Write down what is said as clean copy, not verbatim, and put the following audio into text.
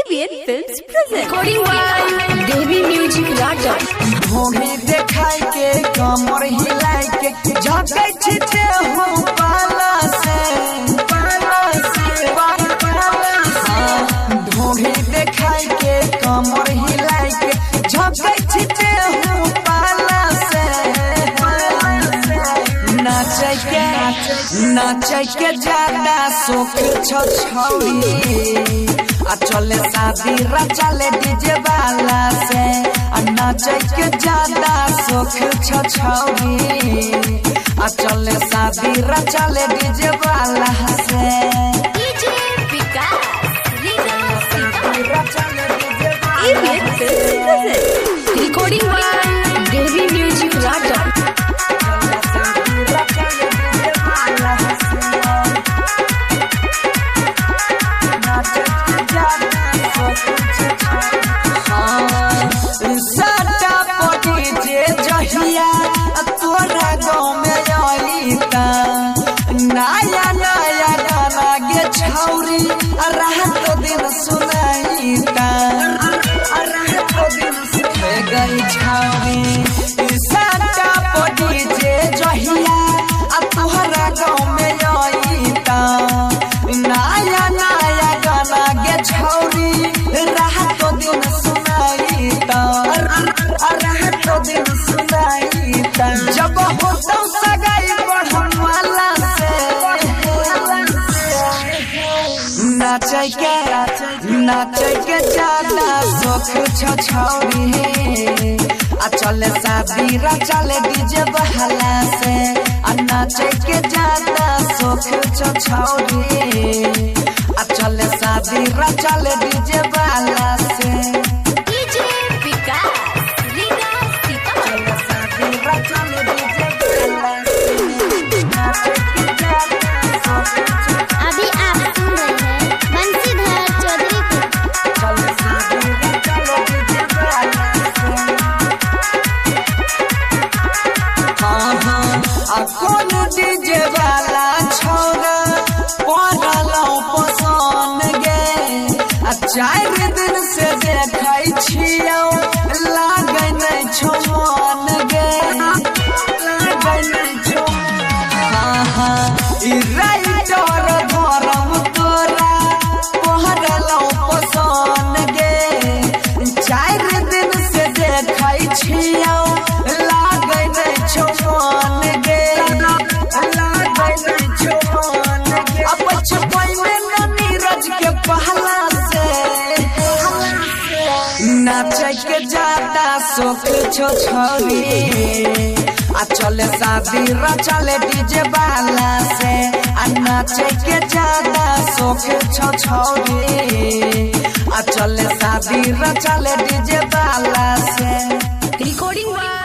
ABN Films present recording by Devi Music Raja। भोगी देखाई के कमर हिलाई के झकै छिटे हो पाला से भोगी देखाई के कमर हिलाई के झकै छिटे हो पाला से नाचे के ज्यादा शौक छौ छौरी आ चले शादी चले डीजे वाला से नाचे के ज्यादा शौक छौ छौरी आ चले शादी चले डीजे वाला से ABN Films present recording by Devi Music Raja। तोरा गाँव में आईता नया नया गाना गे छौरी रात दिन सुनाईता गई छौरी साटा पड़ी जे जहिया तोहरा गाँव में आईता नया नया गाना गे छौरी रात दिन सुनाईता रात दिन सुनाईता जब होता सगाई बढ़न वाला से नाचे के ज्यादा शौक छौ छौरी आ चले शादी चले डीजे वाला से नाचे के ज्यादा शौक छौ छौरी आ चले शादी चले डीजे वाला से अभी आप सुन रहे हैं बंसीधर चौधरी कौन डीजे वाला छोरा पढ़लौ पसंद गे 4 दिन से देखै छियौ लागै नै छौ मन गे लागै नै छौ ई राइटर धरम तोरा पढ़लौ पसंद गे 4 दिन से देखै छियौ लागै नै छौ मन गे लागै नै छौ मन गे अब छपै में नीरज के पहला से नाचे के ज्यादा शौक छौ छौरी आ चले शादी चले डीजे वाला से नाचे के ज्यादा शौक छौ छौरी आ चले शादी चले डीजे वाला से recording by